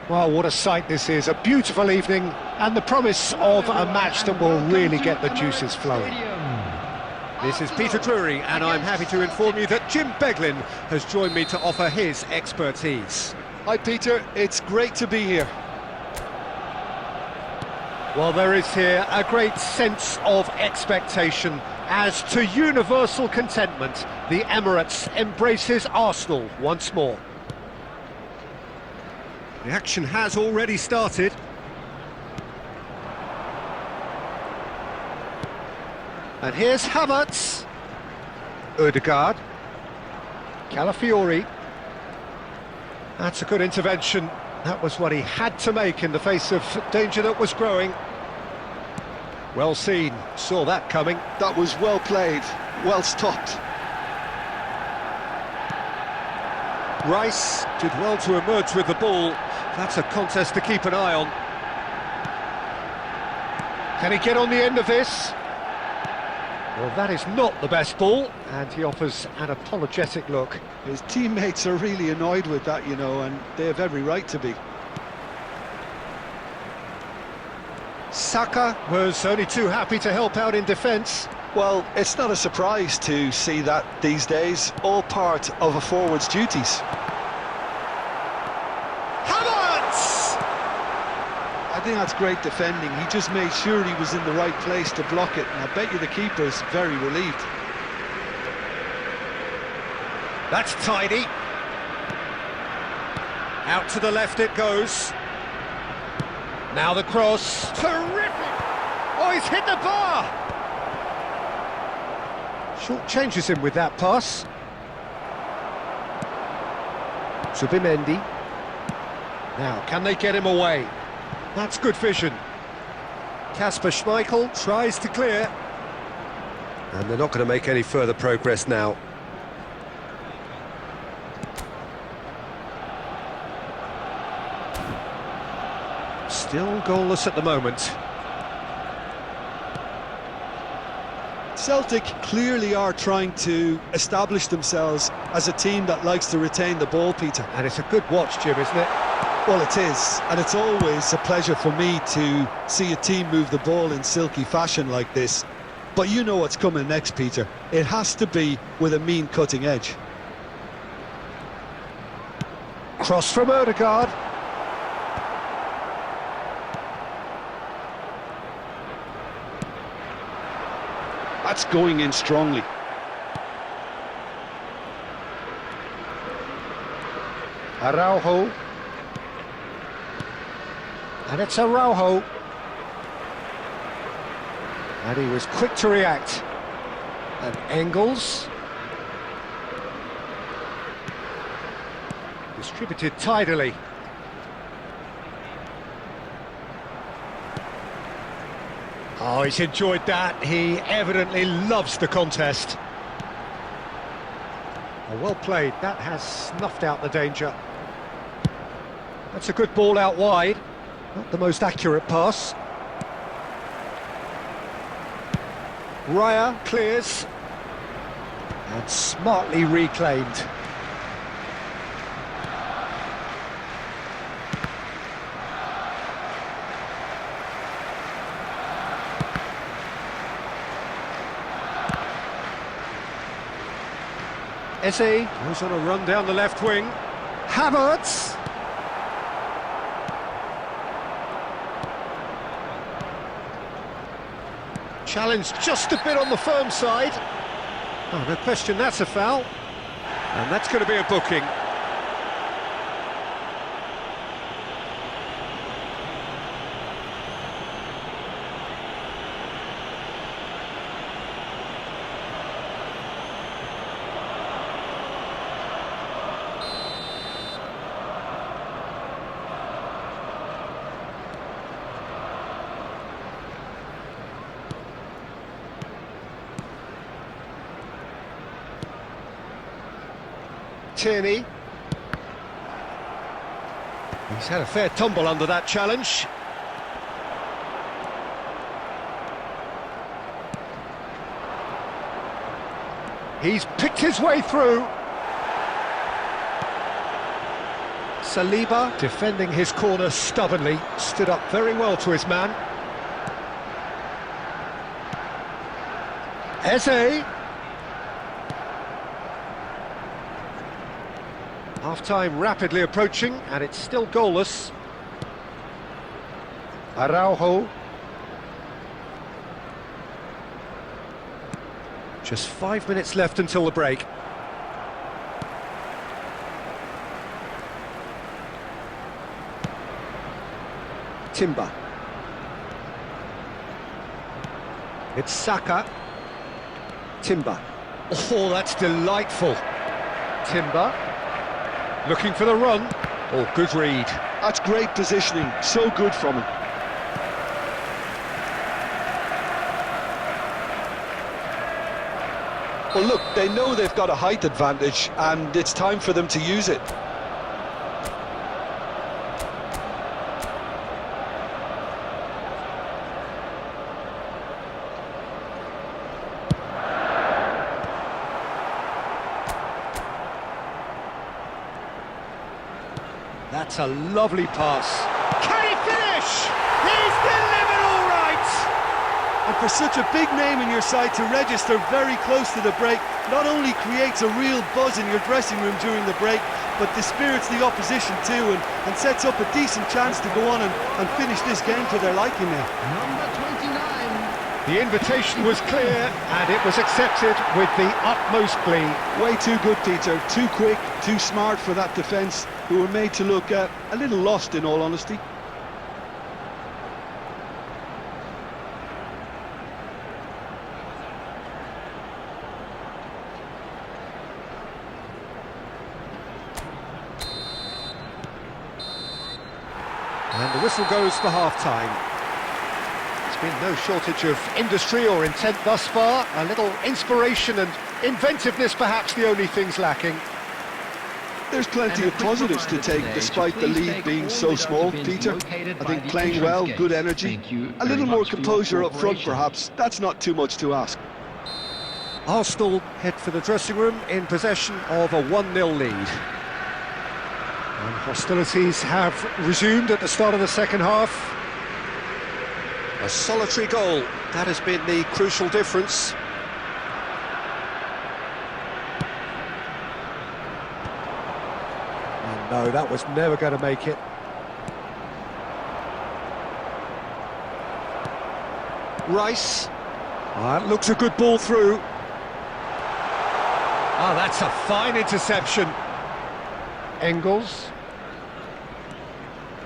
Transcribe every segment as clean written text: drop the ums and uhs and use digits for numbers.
Well, what a sight this is, a beautiful evening and the promise of a match that will really get the juices flowing. This is Peter Drury, and I'm happy to inform you that Jim Beglin has joined me to offer his expertise. Hi Peter, it's great to be here. Well, there is here a great sense of expectation as to universal contentment. The Emirates embraces Arsenal once more. The action has already started. And here's Havertz. Odegaard. Calafiori. That's a good intervention. That was what he had to make in the face of danger that was growing. Well seen, saw that coming. That was well played, well stopped. Rice did well to emerge with the ball. That's a contest to keep an eye on. Can he get on the end of this? Well, that is not the best ball, and he offers an apologetic look. His teammates are really annoyed with that, you know, and they have every right to be. Saka was only too happy to help out in defence. Well, it's not a surprise to see that these days, all part of a forward's duties. Havertz! I think that's great defending. He just made sure he was in the right place to block it, and I bet you the keeper's very relieved. That's tidy. Out to the left it goes. Now the cross. Terrific! Oh, he's hit the bar! Short changes him with that pass. Zubimendi. Now, can they get him away? That's good vision. Kasper Schmeichel tries to clear. And they're not going to make any further progress now. Still goalless at the moment. Celtic clearly are trying to establish themselves as a team that likes to retain the ball, Peter. And it's a good watch, Jim, isn't it? Well, it is, and it's always a pleasure for me to see a team move the ball in silky fashion like this. But you know what's coming next, Peter. It has to be with a mean cutting edge. Cross from Odegaard. That's going in strongly. Araujo. And it's Araujo. And he was quick to react. And Engels. Distributed tidily. Oh, he's enjoyed that. He evidently loves the contest. Oh, well played. That has snuffed out the danger. That's a good ball out wide. Not the most accurate pass. Raya clears. And smartly reclaimed. Eze goes on a run down the left wing. Havertz. Challenge just a bit on the firm side. Oh, no question, that's a foul. And that's going to be a booking. Tierney. He's had a fair tumble under that challenge. He's picked his way through. Saliba, defending his corner stubbornly, stood up very well to his man. Eze. Half-time rapidly approaching, and it's still goalless. Araujo. Just 5 minutes left until the break. Timber. It's Saka. Timber. Oh, that's delightful. Timber. Looking for the run. Oh, good read. That's great positioning, so good from him. Well, look, they know they've got a height advantage, and it's time for them to use it. That's a lovely pass. Can he finish? He's delivered all right! And for such a big name in your side to register very close to the break, not only creates a real buzz in your dressing room during the break, but dispirits the opposition too, and sets up a decent chance to go on and finish this game to their liking now. Number 29. The invitation was clear, and it was accepted with the utmost glee. Way too good, Peter. Too quick, too smart for that defence, who were made to look a little lost, in all honesty. And the whistle goes for half-time. There's been no shortage of industry or intent thus far. A little inspiration and inventiveness, perhaps the only things lacking. There's plenty of positives to take, despite the lead being so small, Peter. I think playing well, good energy, a little more composure up front perhaps. That's not too much to ask. Arsenal head for the dressing room in possession of a 1-0 lead. And hostilities have resumed at the start of the second half. A solitary goal, that has been the crucial difference. And no, that was never going to make it. Rice. That looks a good ball through. Ah, that's a fine interception. Engels.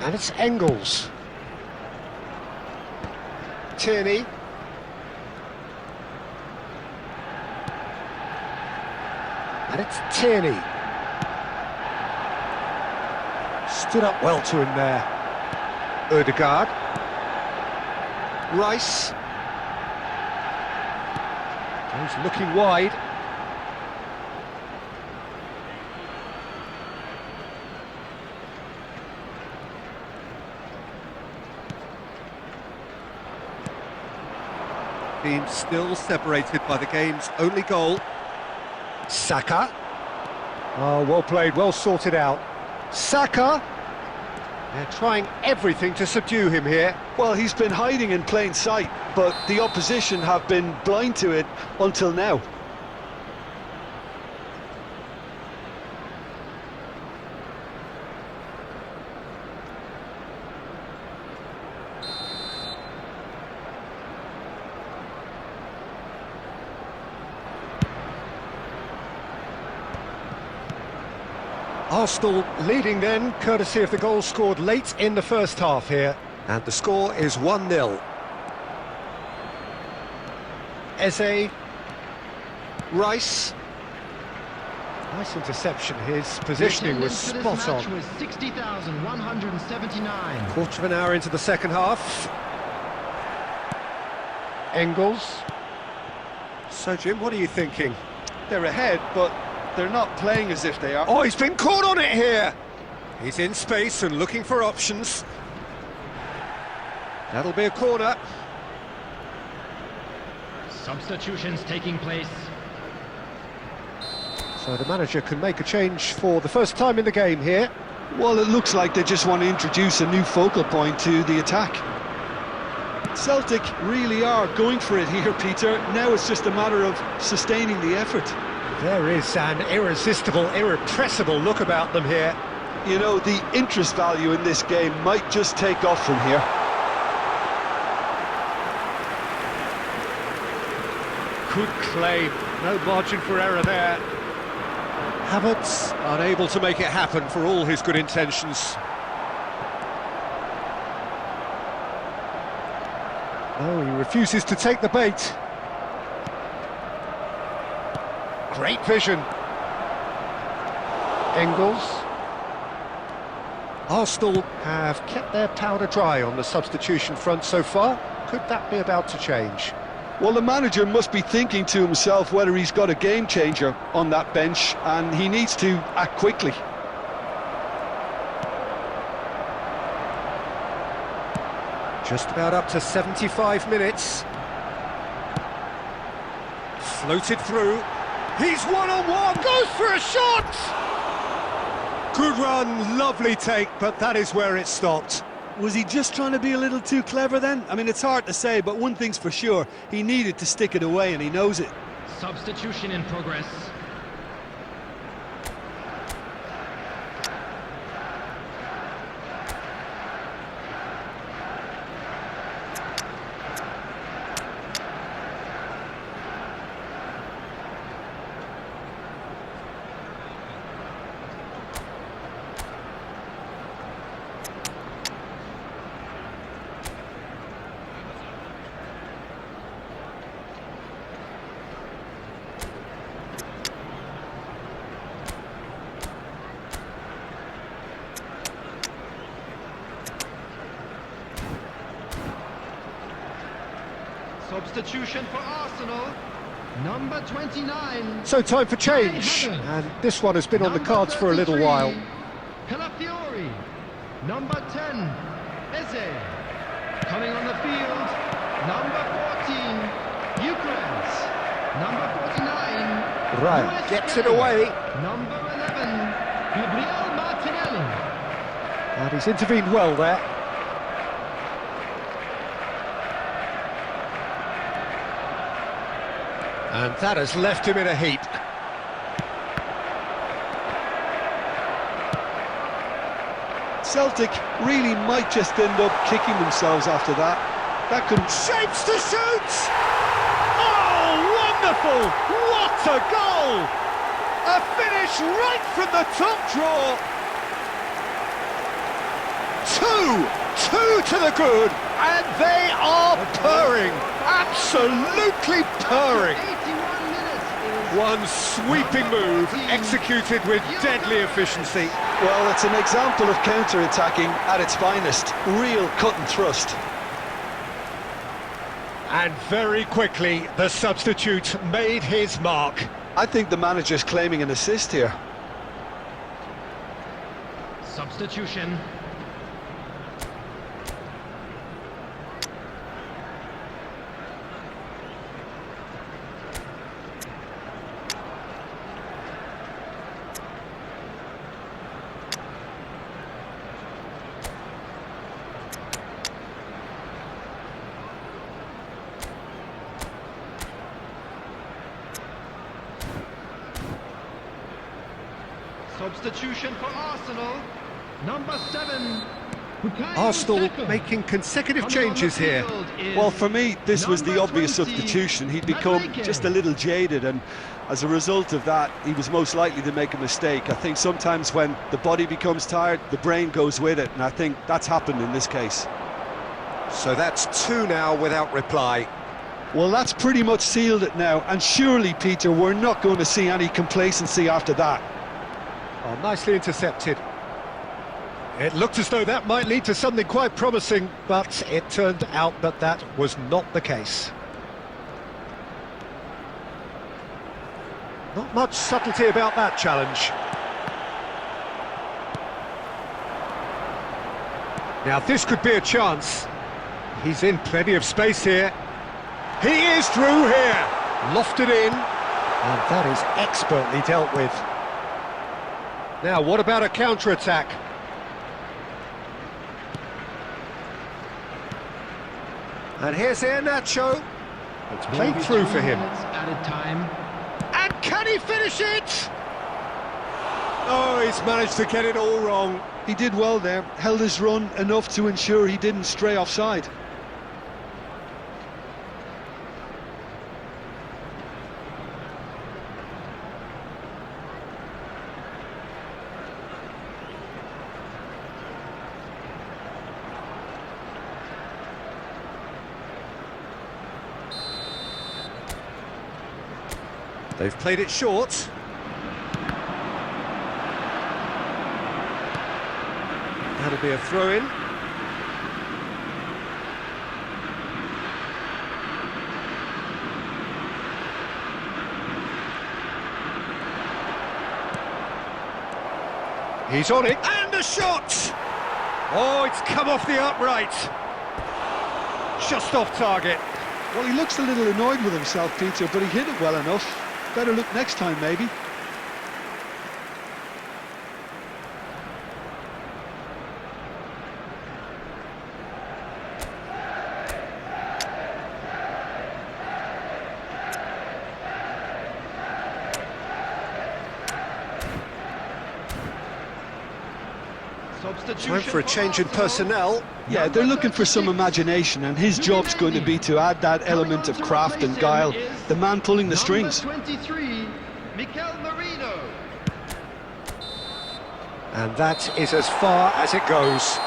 And it's Engels. Tierney. And it's Tierney. Stood up well to him there. Ødegaard. Rice. He's looking wide. Being still separated by the game's only goal. Saka. Oh, well played, well sorted out. Saka. They're trying everything to subdue him here. Well, he's been hiding in plain sight, but the opposition have been blind to it until now. Arsenal leading then, courtesy of the goal scored late in the first half here. And the score is 1-0. Eze. Rice. Nice interception, his positioning was spot on. Was 60,179. Quarter of an hour into the second half. Engels. So, Jim, what are you thinking? They're ahead, but they're not playing as if they are. Oh, he's been caught on it here! He's in space and looking for options. That'll be a corner. Substitutions taking place. So the manager can make a change for the first time in the game here. Well, it looks like they just want to introduce a new focal point to the attack. Celtic really are going for it here, Peter. Now it's just a matter of sustaining the effort. There is an irresistible, irrepressible look about them here. You know, the interest value in this game might just take off from here. Good claim, no margin for error there. Havertz unable to make it happen for all his good intentions. No, he refuses to take the bait. Great vision. Engels. Arsenal have kept their powder dry on the substitution front so far. Could that be about to change? Well, the manager must be thinking to himself whether he's got a game changer on that bench, and he needs to act quickly. Just about up to 75 minutes. Floated through. He's one-on-one, goes for a shot! Good run, lovely take, but that is where it stopped. Was he just trying to be a little too clever then? I mean, it's hard to say, but one thing's for sure, he needed to stick it away and he knows it. Substitution in progress. Substitution for Arsenal, number 29. So time for change, and this one has been on the cards for a little while. Calafiori, number 10, Eze. Coming on the field, number 14, Eucharist. Number 49, Right, gets it away. Number 11, Gabriel Martinelli. And he's intervened well there. And that has left him in a heap. Celtic really might just end up kicking themselves after that. That could... Shapes to shoot! Oh, wonderful! What a goal! A finish right from the top draw. Two to the good, and they are purring, absolutely purring. 81 minutes. One sweeping move, executed with deadly efficiency. Well, it's an example of counter-attacking at its finest. Real cut and thrust. And very quickly, the substitute made his mark. I think the manager's claiming an assist here. Substitution. Substitution for Arsenal, number 7. Arsenal making consecutive changes here. Well, for me, this was the obvious substitution. He'd become just a little jaded, and as a result of that, he was most likely to make a mistake. I think sometimes when the body becomes tired, the brain goes with it, and I think that's happened in this case. So that's 2 now without reply. Well, that's pretty much sealed it now, and surely, Peter, we're not going to see any complacency after that. Oh, nicely intercepted. It looked as though that might lead to something quite promising, but it turned out that that was not the case. Not much subtlety about that challenge. Now this could be a chance. He's in plenty of space here. He is through here. Lofted in. And that is expertly dealt with. Now, what about a counter-attack? And here's Nacho. It's played through for him. Added time. And can he finish it? Oh, he's managed to get it all wrong. He did well there, held his run enough to ensure he didn't stray offside. They've played it short. That'll be a throw-in. He's on it, and a shot! Oh, it's come off the upright. Just off target. Well, he looks a little annoyed with himself, Peter, but he hit it well enough. Better look next time, maybe. Time for a change in personnel. Yeah, they're looking for some imagination, and his job's going to be to add that element of craft and guile. The man pulling the strings. Number 23, Mikel Merino. And that is as far as it goes.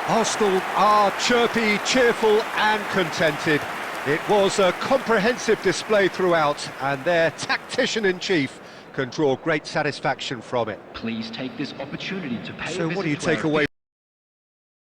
Arsenal are chirpy, cheerful and contented. It was a comprehensive display throughout, and their tactician-in-chief can draw great satisfaction from it. Please take this opportunity to pay a So visit what do you to our take away